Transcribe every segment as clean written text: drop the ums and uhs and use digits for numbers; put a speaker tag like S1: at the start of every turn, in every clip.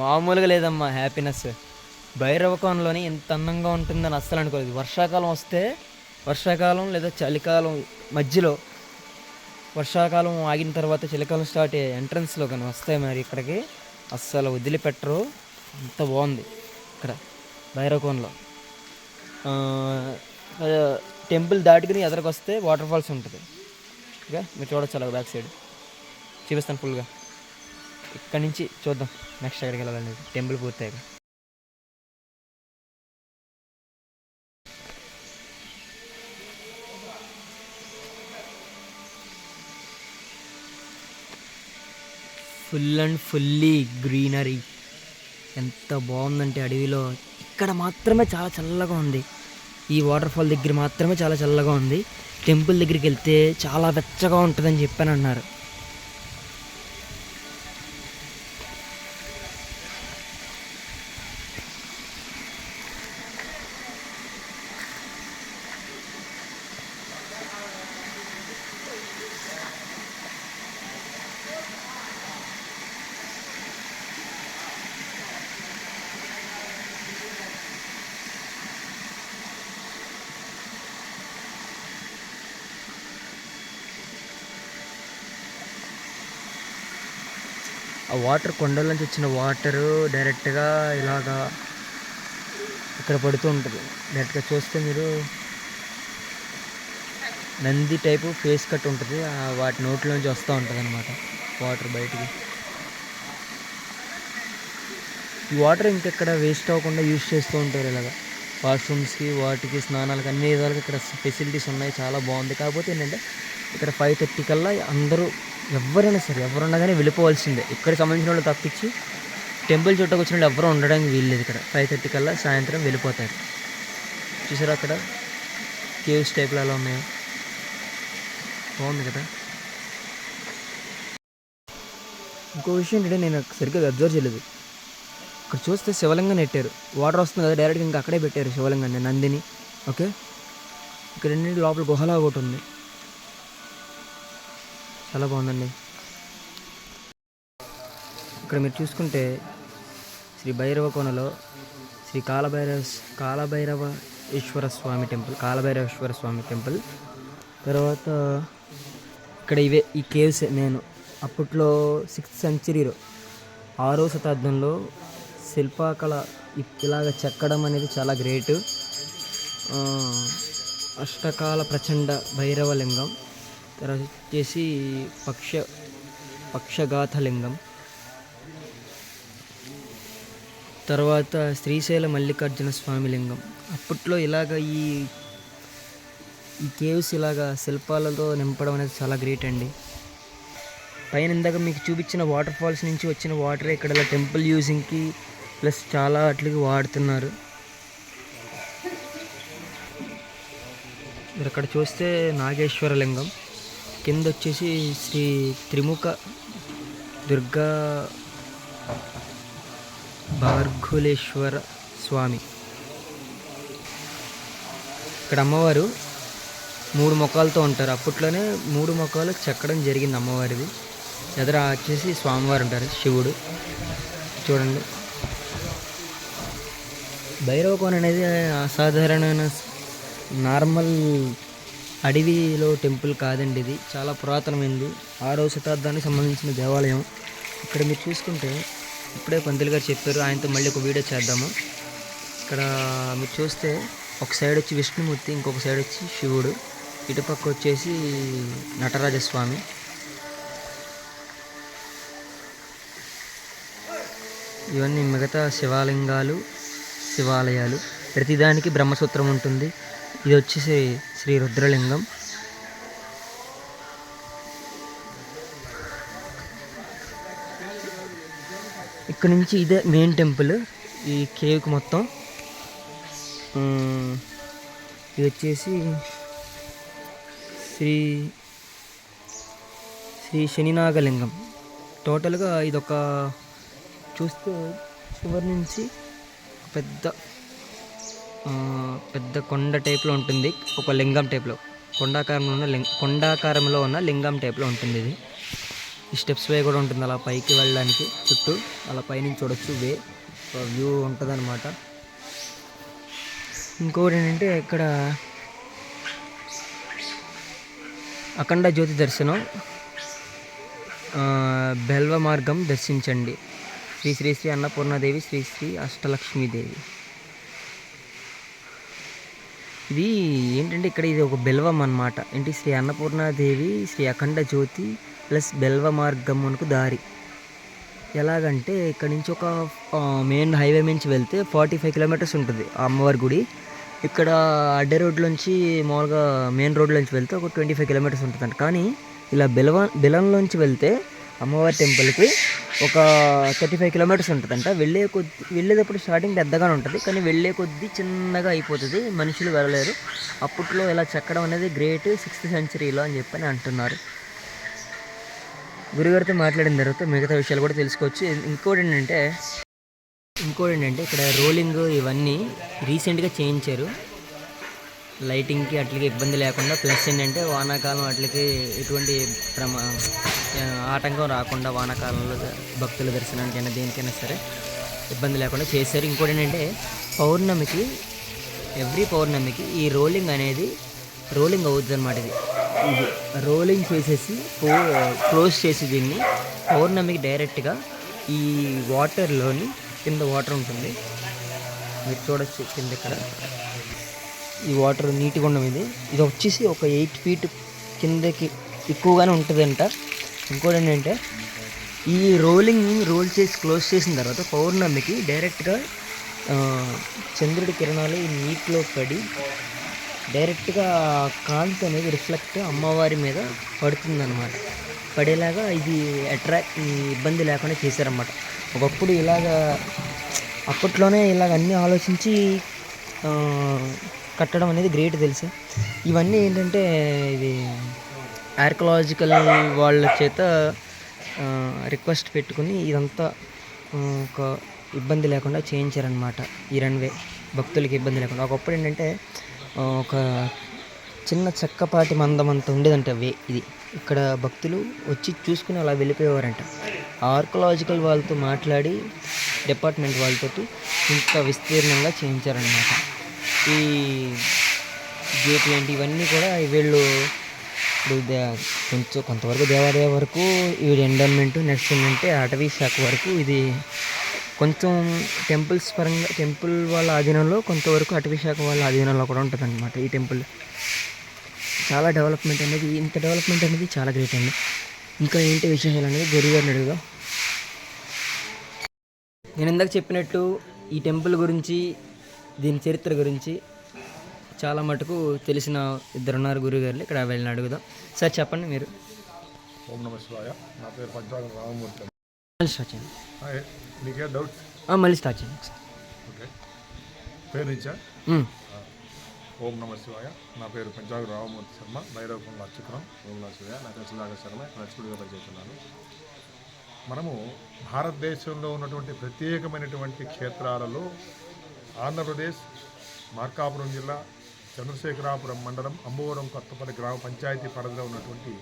S1: మామూలుగా లేదమ్మా హ్యాపీనెస్. భైరవకోనలోని ఎంత అందంగా ఉంటుందని అస్సలు అనుకోలేదు. వర్షాకాలం వస్తే, వర్షాకాలం లేదా చలికాలం మధ్యలో, వర్షాకాలం ఆగిన తర్వాత చలికాలం స్టార్ట్ అయ్యే ఎంట్రన్స్లో కానీ వస్తాయి మరి ఇక్కడికి అస్సలు వదిలిపెట్టరు. అంత బాగుంది ఇక్కడ భైరవకోనలో. టెంపుల్ దాటుకుని ఎదరికి వస్తే వాటర్ ఫాల్స్ ఉంటుంది. ఓకే, మీరు చూడొచ్చు అలా బ్యాక్ సైడ్ చూపిస్తాను ఫుల్గా. ఇక్కడి నుంచి చూద్దాం నెక్స్ట్ ఎక్కడికి వెళ్ళాలనేది టెంపుల్ పూర్తయ్యాక. Full and fully greenery. ఎంత బాగుందంటే అడవిలో ఇక్కడ మాత్రమే చాలా చల్లగా ఉంది. ఈ వాటర్ ఫాల్ దగ్గర మాత్రమే చాలా చల్లగా ఉంది. టెంపుల్ దగ్గరికి వెళ్తే చాలా వెచ్చగా ఉంటుందని చెప్పని అన్నారు. ఆ వాటర్ కొండల నుంచి వచ్చిన వాటరు డైరెక్ట్గా ఇలాగా ఇక్కడ పడుతూ ఉంటుంది. డైరెక్ట్గా చూస్తే మీరు నంది టైపు ఫేస్ కట్ ఉంటుంది, వాటి నోట్లోంచి వస్తూ ఉంటుంది అనమాట వాటర్ బయటికి. ఈ వాటర్ ఇంకెక్కడ వేస్ట్ అవ్వకుండా యూజ్ చేస్తూ ఉంటారు ఇలాగ వాష్రూమ్స్కి, వాటికి, స్నానాలకి, అన్ని విధాలుగా ఇక్కడ ఫెసిలిటీస్ ఉన్నాయి. చాలా బాగుంది. కాకపోతే ఏంటంటే ఇక్కడ 5:30 కల్లా అందరూ ఎవరైనా సరే ఎవరున్నా కానీ వెళ్ళిపోవాల్సిందే. ఇక్కడికి సంబంధించిన వాళ్ళు తప్పించి టెంపుల్ చుట్టకు వచ్చిన వాళ్ళు ఎవరు ఉండడానికి వీల్లేదు. ఇక్కడ 5:30 కల్లా సాయంత్రం వెళ్ళిపోతారు. చూసారా అక్కడ కేవ్స్ టైప్లో అలా ఉన్నాయో, బాగుంది కదా. ఇంకో విషయం ఏంటంటే నేను సరిగ్గా అబ్జర్వ్ చేయలేదు, ఇక్కడ చూస్తే శివలింగం నెట్టారు. వాటర్ వస్తుంది కదా డైరెక్ట్గా ఇంకా అక్కడే పెట్టారు శివలింగాన్ని, నందిని. ఓకే, ఇక్కడ రెండింటి లోపల గుహలా ఒకటి ఉంది. చాలా బాగుందండి. ఇక్కడ మీరు చూసుకుంటే శ్రీ భైరవకోనలో శ్రీ కాలభైరవేశ్వర స్వామి టెంపుల్. తర్వాత ఇక్కడ ఈ కేవ్స్ నేను అప్పట్లో 6th సెంచరీలో 6వ శతాబ్దంలో శిల్పకళ ఇలాగ చెక్కడం అనేది చాలా గ్రేటు. అష్టకాల ప్రచండ భైరవలింగం, తర్వాత వచ్చేసి పక్షఘాతలింగం, తర్వాత శ్రీశైల మల్లికార్జున స్వామి లింగం. అప్పట్లో ఇలాగ ఈ కేవ్స్ ఇలాగ శిల్పాలతో నింపడం అనేది చాలా గ్రేట్ అండి. పైన ఇందాక మీకు చూపించిన వాటర్ ఫాల్స్ నుంచి వచ్చిన వాటరే ఇక్కడ ఇలా టెంపుల్ యూజింగ్కి ప్లస్ చాలా వాటికి వాడుతున్నారు. మీరు అక్కడ చూస్తే నాగేశ్వర లింగం, కింద వచ్చేసి శ్రీ త్రిముఖ దుర్గా భార్గులేశ్వర స్వామి. ఇక్కడ అమ్మవారు 3 ముఖాలతో ఉంటారు. అప్పట్లోనే 3 ముఖాలు చెక్కడం జరిగింది అమ్మవారిది. ఎదుర వచ్చేసి స్వామివారు ఉంటారు, శివుడు. చూడండి, భైరవకోన అనేది అసాధారణమైన నార్మల్ అడవిలో టెంపుల్ కాదండి. ఇది చాలా పురాతనమైనది, 6వ శతాబ్దానికి సంబంధించిన దేవాలయం. ఇక్కడ మీరు చూసుకుంటే ఇప్పుడే పంతులు గారు చెప్పారు, ఆయనతో మళ్ళీ ఒక వీడియో చేద్దాము. ఇక్కడ మీరు చూస్తే ఒక సైడ్ వచ్చి విష్ణుమూర్తి, ఇంకొక సైడ్ వచ్చి శివుడు, ఇటుపక్క వచ్చేసి నటరాజస్వామి. ఇవన్నీ మిగతా శివాలయాలు. ప్రతిదానికి బ్రహ్మసూత్రం ఉంటుంది. ఇది వచ్చేసి శ్రీ రుద్రలింగం. ఇక్కడ నుంచి ఇదే మెయిన్ టెంపుల్ ఈ కేవ్కి మొత్తం. ఇది వచ్చేసి శ్రీ శనినాగలింగం. టోటల్గా ఇదొక చూస్తే చివరి నుంచి పెద్ద కొండ టైప్లో ఉంటుంది. ఒక లింగం టైప్లో కొండాకారంలో ఉన్న లింగం టైప్లో ఉంటుంది ఇది. ఈ స్టెప్స్ వే కూడా ఉంటుంది అలా పైకి వెళ్ళడానికి చుట్టూ అలా పైనుంచి చూడొచ్చు వే వ్యూ ఉంటుంది అనమాట. ఇంకోటి ఏంటంటే ఇక్కడ అఖండ జ్యోతి దర్శనం, బెల్వ మార్గం దర్శించండి. శ్రీ శ్రీ శ్రీ అన్నపూర్ణాదేవి, శ్రీ శ్రీ అష్టలక్ష్మీదేవి. ఇది ఏంటంటే ఇక్కడ ఇది ఒక బెల్వం అన్నమాట. ఏంటి శ్రీ అన్నపూర్ణాదేవి, శ్రీ అఖండ జ్యోతి ప్లస్ బెల్వ మార్గమునకు దారి. ఎలాగంటే ఇక్కడ నుంచి ఒక మెయిన్ హైవే నుంచి వెళ్తే 45 కిలోమీటర్స్ ఉంటుంది ఆ అమ్మవారి గుడి. ఇక్కడ అడ్డే రోడ్లోంచి మామూలుగా మెయిన్ రోడ్లోంచి వెళ్తే ఒక 25 కిలోమీటర్స్ ఉంటుందంట. కానీ ఇలా బెలంలోంచి వెళ్తే అమ్మవారి టెంపుల్కి ఒక 35 కిలోమీటర్స్ ఉంటుందంట. వెళ్ళేటప్పుడు స్టార్టింగ్ పెద్దగానే ఉంటుంది, కానీ వెళ్ళే కొద్దీ చిన్నగా అయిపోతుంది, మనుషులు వెళ్ళలేరు. అప్పట్లో ఇలా చెక్కడం అనేది గ్రేట్ 6th సెంచరీలో అని చెప్పని అంటున్నారు. గురుగారితో మాట్లాడిన తర్వాత మిగతా విషయాలు కూడా తెలుసుకోవచ్చు. ఇంకోటి ఏంటంటే ఇక్కడ రోలింగ్ ఇవన్నీ రీసెంట్గా చేయించారు, లైటింగ్కి అట్లకి ఇబ్బంది లేకుండా. ప్లస్ ఏంటంటే వానాకాలం అట్లకి ఎటువంటి ఆటంకం రాకుండా వానాకాలంలో భక్తుల దర్శనానికైనా దేనికైనా సరే ఇబ్బంది లేకుండా చేశారు. ఇంకోటి ఏంటంటే ఎవ్రీ పౌర్ణమికి ఈ రోలింగ్ అవుతుంది అన్నమాట. ఇది రోలింగ్ చేసేసి క్లోజ్ చేసి దీన్ని పౌర్ణమికి డైరెక్ట్గా ఈ వాటర్లోని కింద వాటర్ ఉంటుంది, మీరు చూడొచ్చు కింద ఇక్కడ ఈ వాటర్ నీట్గా ఉండడం. ఇది వచ్చేసి ఒక 8 feet కిందకి ఎక్కువగానే ఉంటుందంట. ఇంకోటి ఏంటంటే ఈ రోల్ చేసి క్లోజ్ చేసిన తర్వాత పౌర్ణమికి డైరెక్ట్గా చంద్రుడి కిరణాలు ఈ నీటిలో పడి డైరెక్ట్గా కాంతి అనేది రిఫ్లెక్ట్ అమ్మవారి మీద పడుతుందన్నమాట. పడేలాగా ఇది ఇబ్బంది లేకుండా చేశారన్నమాట. ఒకప్పుడు అప్పట్లోనే అన్నీ ఆలోచించి కట్టడం అనేది గ్రేట్ తెలుసు. ఇవన్నీ ఏంటంటే ఇది ఆర్కియలాజికల్ వాళ్ళ చేత రిక్వెస్ట్ పెట్టుకుని ఇదంతా ఒక ఇబ్బంది లేకుండా చేయించారనమాట. ఈ రన్వే భక్తులకి ఇబ్బంది లేకుండా. ఒకప్పుడు ఏంటంటే ఒక చిన్న చెక్కపాటి మందం అంత ఉండేదంట వే. ఇది ఇక్కడ భక్తులు వచ్చి చూసుకుని అలా వెళ్ళిపోయేవారంట. ఆర్కియలాజికల్ వాళ్ళతో మాట్లాడి డిపార్ట్మెంట్ వాళ్ళతో ఇంకా విస్తీర్ణంగా చేయించారనమాట. ఈ గేట్లు ఏంటి ఇవన్నీ కూడా వీళ్ళు ఇప్పుడు కొంతవరకు దేవాలయ వరకు ఇవి ఎండోన్మెంట్, నెక్స్ట్ ఏంటంటే అటవీ శాఖ వరకు ఇది కొంచెం టెంపుల్స్ పరంగా టెంపుల్ వాళ్ళ ఆధీనంలో, కొంతవరకు అటవీ శాఖ వాళ్ళ ఆధీనంలో కూడా ఉంటుంది అనమాట. ఈ టెంపుల్ చాలా డెవలప్మెంట్ అనేది చాలా గ్రేట్ అండి. ఇంకా ఏంటి విశేషాలు అనేది గురుగారిని అడుగుదాం. నేను ఇందాక చెప్పినట్టు ఈ టెంపుల్ గురించి, దీని చరిత్ర గురించి చాలా మటుకు తెలిసిన ఇద్దరున్నారు గురుగారులు. ఇక్కడ వెళ్ళిన అడుగుదాం. సార్ చెప్పండి మీరు.
S2: ఓం నమః శివాయ. నా పేరు పంచాగం రామమూర్తి.
S1: మళ్ళీ స్టార్ట్ చేయండి.
S2: నీకే డౌట్స్?
S1: మళ్ళీ స్టార్ట్ చేయండి.
S2: ఓకే, పేరు నుంచా? ఓం నమః శివాయ. నా పేరు పంచాగం రామమూర్తి శర్మ, భైరవకొండ అర్చకురం. ఓం నమః శివాయ. నా పేరు సుధాకర్ శర్మ, నర్చుకుడిగా పనిచేస్తున్నాను. మనము భారతదేశంలో ఉన్నటువంటి ప్రత్యేకమైనటువంటి క్షేత్రాలలో ఆంధ్రప్రదేశ్ మార్కాపురం జిల్లా చంద్రశేఖరాపురం మండలం అంబవరం కొత్తపల్లి గ్రామ పంచాయతీ పరిధిలో ఉన్నటువంటి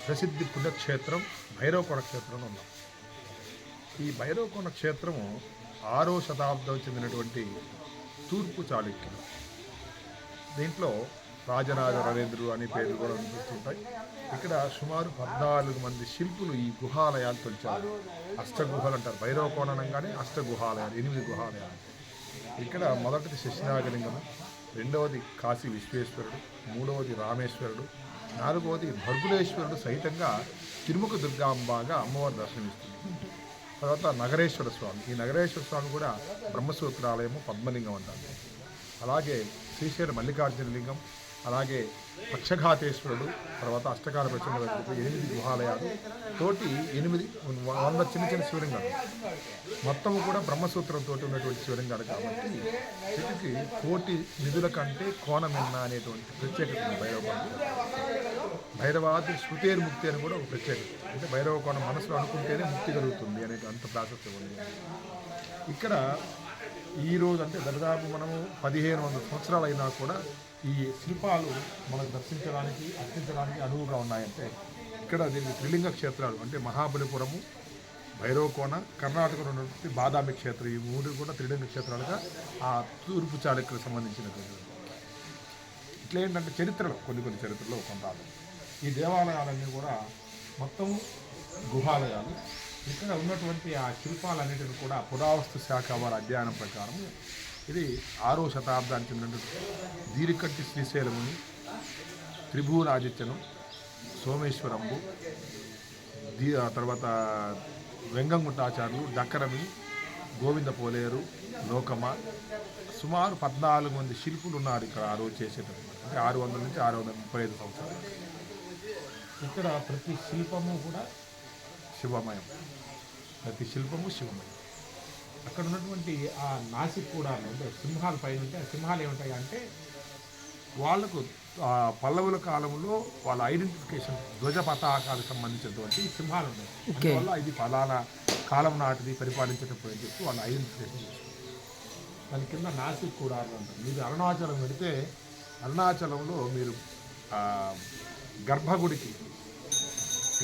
S2: ప్రసిద్ధి పుణ్యక్షేత్రం భైరవకొండ క్షేత్రంలో ఉన్నాం. ఈ భైరవకొండ క్షేత్రము 6వ శతాబ్దం చెందినటువంటి తూర్పు చాళుక్యులు. దీంట్లో రాజరాజ నరేంద్రుడు అనే పేర్లు కూడా అనిపిస్తుంటాయి. ఇక్కడ సుమారు 14 మంది శిల్పులు ఈ గుహాలయాలు తొలిచారు. అష్టగుహలు అంటారు. భైరవకొండ అనగానే అష్టగుహాలయాలు, 8 గుహాలయాలు. ఇక్కడ మొదటిది శశినాగలింగము, రెండవది కాశీ విశ్వేశ్వరుడు, మూడవది రామేశ్వరుడు, నాలుగవది భర్గులేశ్వరుడు సహితంగా తిరుముఖ దుర్గాంబగా అమ్మవారి దర్శనమిస్తుంది. తర్వాత నగరేశ్వర స్వామి. ఈ నగరేశ్వర స్వామి కూడా బ్రహ్మసూత్రాలయము, పద్మలింగం అంటారు. అలాగే శ్రీశైల మల్లికార్జున లింగం, అలాగే పక్షఘాతేశ్వరుడు, తర్వాత అష్టకాల ప్రచండ 8 గుహాలయాలు తోటి 100 చిన్న చిన్న శివలింగాలు. మొత్తము కూడా బ్రహ్మసూత్రంతో ఉన్నటువంటి శివలింగాలు కాబట్టి వీటికి కోటి నిధుల కంటే కోణమిన్న అనేటువంటి ప్రత్యేకత ఉంది భైరవకొండ. భైరవాది శృతేరు ముక్తి అని కూడా ఒక ప్రత్యేకత. అంటే భైరవకొండ మనసులో అనుకుంటేనే ముక్తి కలుగుతుంది అనే అంత ప్రాశస్త్యం ఉంది. ఇక్కడ ఈరోజు అంటే దాదాపు మనము 1500 సంవత్సరాలు అయినా కూడా ఈ శిల్పాలు మనకు దర్శించడానికి, అర్చించడానికి అనువుగా ఉన్నాయంటే ఇక్కడ దీనికి త్రిలింగ క్షేత్రాలు అంటే మహాబలిపురము, భైరవకోన, కర్ణాటకలో ఉన్నటువంటి బాదామి క్షేత్రం, ఈ మూడు కూడా త్రిలింగ క్షేత్రాలుగా ఆ తూర్పు చాళుక్యులకు సంబంధించినటువంటి. ఇట్లా ఏంటంటే చరిత్రలో కొన్ని చరిత్రలో కొంత ఈ దేవాలయాలన్నీ కూడా మొత్తం గుహాలయాలు. ఇక్కడ ఉన్నటువంటి ఆ శిల్పాలన్నిటిని కూడా పురావస్తు శాఖ వారి అధ్యయనం ప్రకారం ఇది 6వ శతాబ్దానికి చెందినటువంటి దీరికట్టి శ్రీశైలముని, త్రిభువనాదిత్యను, సోమేశ్వరంబు, తర్వాత వెంగంగుట్టాచార్యులు, డక్కరమి, గోవింద పోలేరు, లోకమ, సుమారు 14 మంది శిల్పులు ఉన్నారు ఇక్కడ ఆ రోజు చేసేటప్పుడు. అంటే 600 నుంచి 635 సంవత్సరాలు. ఇక్కడ ప్రతి శిల్పము కూడా శివమయం, ప్రతి శిల్పము శివమయం. అక్కడ ఉన్నటువంటి ఆ నాసిక్ కూడా అంటే సింహాల పైన ఉంటే ఆ సింహాలు ఏముంటాయి అంటే వాళ్ళకు పల్లవుల కాలంలో వాళ్ళ ఐడెంటిఫికేషన్ ధ్వజ పతాకాలకు సంబంధించినటువంటి సింహాలు ఉన్నాయి. అందువల్ల ఇది ఫలానా కాలం నాటిది పరిపాలించేటప్పుడు అని చెప్పి వాళ్ళు ఐడెంటిఫికేషన్ చేసుకుంటారు. దాని కింద నాసిక్ కూడా అంటారు. మీరు అరుణాచలం వెళితే అరుణాచలంలో మీరు గర్భగుడికి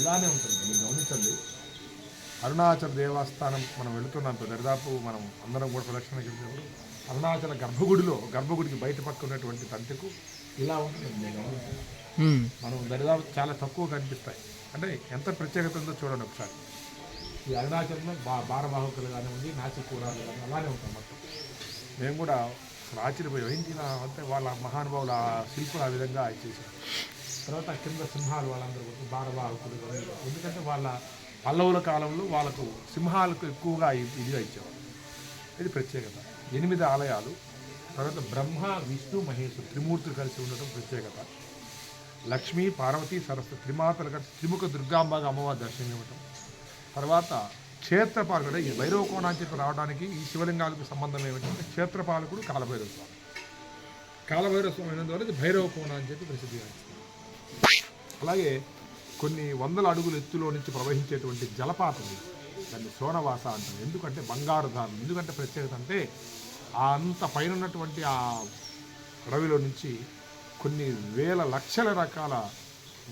S2: ఇలానే ఉంటుంది. మీరు గమనించండి, అరుణాచల దేవస్థానం మనం వెళుతున్నాం దరిదాపు మనం అందరం కూడా ప్రదక్షిణకి వెళ్ళినప్పుడు అరుణాచల గర్భగుడికి బయట పక్క ఉన్నటువంటి తంతెకు ఇలా ఉంటుంది. మీరు గమనించండి, మనం దరిదాపు చాలా తక్కువ కనిపిస్తాయి. అంటే ఎంత ప్రత్యేకత ఉందో చూడండి ఒకసారి. ఈ అరుణాచలంలో భారవాహకులు కానివ్వండి, నాసిక్ కూడాలు కానీ అలానే ఉంటాం మొత్తం. మేము కూడా అసలు ఆశ్చర్యపోయాం, ఏంటి అంటే వాళ్ళ మహానుభావులు ఆ శిల్పులు ఆ విధంగా చేశారు. తర్వాత కింద సింహాలు వాళ్ళందరూ భారవాహకులు, ఎందుకంటే వాళ్ళ పల్లవుల కాలంలో వాళ్ళకు సింహాలకు ఎక్కువగా ఇదిగా ఇచ్చేవారు. ఇది ప్రత్యేకత. 8 ఆలయాలు, తర్వాత బ్రహ్మ, విష్ణు, మహేశ్వరు త్రిమూర్తులు కలిసి ఉండటం ప్రత్యేకత. లక్ష్మీ, పార్వతీ, సరస్వతి త్రిమాతలు కలిసి త్రిముఖ దుర్గాంబగా అమ్మవారి దర్శనం ఇవ్వటం. తర్వాత క్షేత్రపాలకుడు, ఈ భైరవకోన అని చెప్పి రావడానికి ఈ శివలింగాలకు సంబంధం ఏమిటంటే క్షేత్రపాలకుడు కాలభైరవ స్వామి. కాలభైరవ స్వామి అయినందువల్ల ఇది భైరవకోన అని చెప్పి ప్రసిద్ధిగాంచింది. అలాగే కొన్ని వందల అడుగుల ఎత్తులో నుంచి ప్రవహించేటువంటి జలపాతం, దాన్ని సోనవాస అంటారు. ఎందుకంటే బంగారు ధారణ. ఎందుకంటే ప్రత్యేకత అంటే అంత పైన ఉన్నటువంటి ఆ అడవిలో నుంచి కొన్ని వేల లక్షల రకాల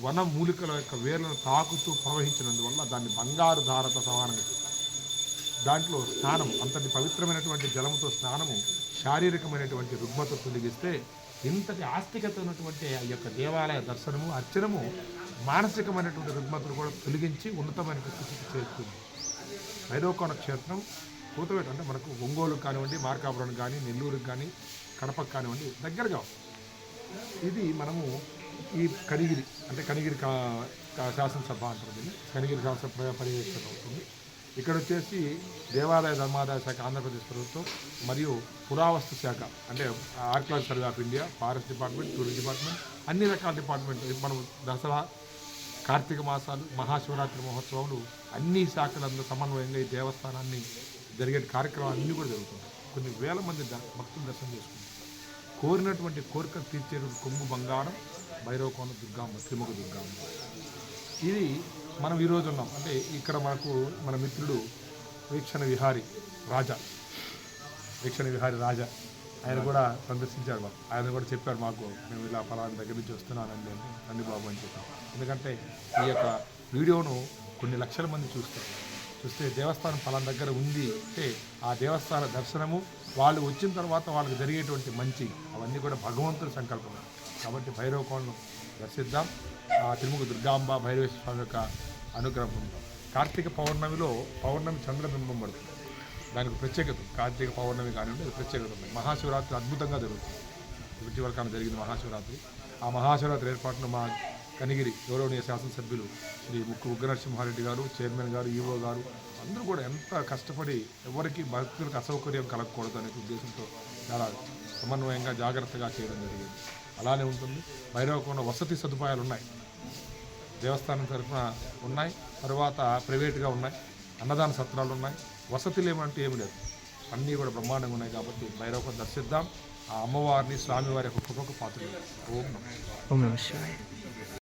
S2: వన మూలికల యొక్క వేర్లను తాకుతూ ప్రవహించినందువల్ల దాన్ని బంగారు ధారతో సమానంగా చేస్తారు. దాంట్లో స్నానం, అంతటి పవిత్రమైనటువంటి జలముతో స్నానము శారీరకమైనటువంటి రుగ్మత తొలగిస్తే ఇంతటి ఆస్తికత ఉన్నటువంటి ఆ యొక్క దేవాలయ దర్శనము, అర్చనము మానసికమైనటువంటి రుగ్మతలు కూడా తొలగించి ఉన్నతమైనటువంటి స్థితికి చేస్తుంది. భైరవకోన క్షేత్రం కూతవేట అంటే మనకు ఒంగోలుకు కానివ్వండి, మార్కాపురం కానీ, నెల్లూరుకు కానీ, కడపకు కానివ్వండి దగ్గరగా. ఇది మనము ఈ కనిగిరి అంటే కనిగిరి శాసనసభ అంటారు దీన్ని. కనిగిరి శాసనసభ పర్యవేక్షణ అవుతుంది. ఇక్కడ వచ్చేసి దేవాలయ ధర్మాదాయ శాఖ ఆంధ్రప్రదేశ్ ప్రభుత్వం మరియు పురావస్తు శాఖ అంటే archaeology survey of India, forest department, tourist department, అన్ని రకాల డిపార్ట్మెంట్. మనం దసరా, కార్తీక మాసాలు, మహాశివరాత్రి మహోత్సవాలు అన్ని శాఖలందరూ సమన్వయంగా ఈ దేవస్థానాన్ని జరిగే కార్యక్రమాలు అన్నీ కూడా జరుగుతుంటాయి. కొన్ని వేల మంది భక్తులు దర్శనం చేసుకుంటారు. కోరినటువంటి కోరికలు తీర్చే కొంగు బంగారం భైరవకోన దుర్గాంబ, త్రిముఖ దుర్గాంబ. ఇది మనం ఈరోజు ఉన్నాం అంటే ఇక్కడ మనకు మన మిత్రుడు వీక్షణ విహారీ రాజా ఆయన కూడా సందర్శించాడు. మాకు ఆయన కూడా చెప్పాడు, మాకు మేము ఇలా ఫలానా దగ్గర నుంచి వస్తున్నానండి అంటే రండి బాబు అని చెప్పాను. ఎందుకంటే ఈ యొక్క వీడియోను కొన్ని లక్షల మంది చూస్తే దేవస్థానం ఫలానా దగ్గర ఉంది అంటే ఆ దేవస్థాన దర్శనము, వాళ్ళు వచ్చిన తర్వాత వాళ్ళకి జరిగేటువంటి మంచి అవన్నీ కూడా భగవంతుడి సంకల్పం. కాబట్టి భైరవకోనను దర్శిద్దాం. ఆ త్రిముఖ దుర్గాంబ భైరవేశ్వర స్వామి యొక్క అనుగ్రహం ఉంటాం. కార్తీక పౌర్ణమి చంద్రబింబం పడుతుంది. దానికి ప్రత్యేకత. కార్తీక పౌర్ణమి కానివ్వండి, అది ప్రత్యేకత ఉంది. మహాశివరాత్రి అద్భుతంగా జరుగుతుంది. ఇటీవల జరిగింది మహాశివరాత్రి. ఆ మహాశివరాత్రి ఏర్పాటును మా కనిగిరి గౌరవనీయ శాసనసభ్యులు శ్రీ ముక్కు ఉగ్రనరసింహారెడ్డి గారు, చైర్మన్ గారు, ఈవో గారు అందరూ కూడా ఎంత కష్టపడి ఎవరికి భక్తులకు అసౌకర్యం కలగకూడదు అనే ఉద్దేశంతో చాలా సమన్వయంగా జాగ్రత్తగా చేయడం జరిగింది. అలానే ఉంటుంది. భైరవకోన వసతి సదుపాయాలు ఉన్నాయి, దేవస్థానం తరఫున ఉన్నాయి, తర్వాత ప్రైవేట్గా ఉన్నాయి, అన్నదాన సత్రాలు ఉన్నాయి. వసతులు ఏమంటే ఏమి లేదు, అన్నీ కూడా బ్రహ్మాండంగా ఉన్నాయి. కాబట్టి భైరవకోన దర్శిద్దాం. ఆ అమ్మవారిని, స్వామివారి యొక్క కృపకు పాత్రలు. ఓం నమః శివాయ.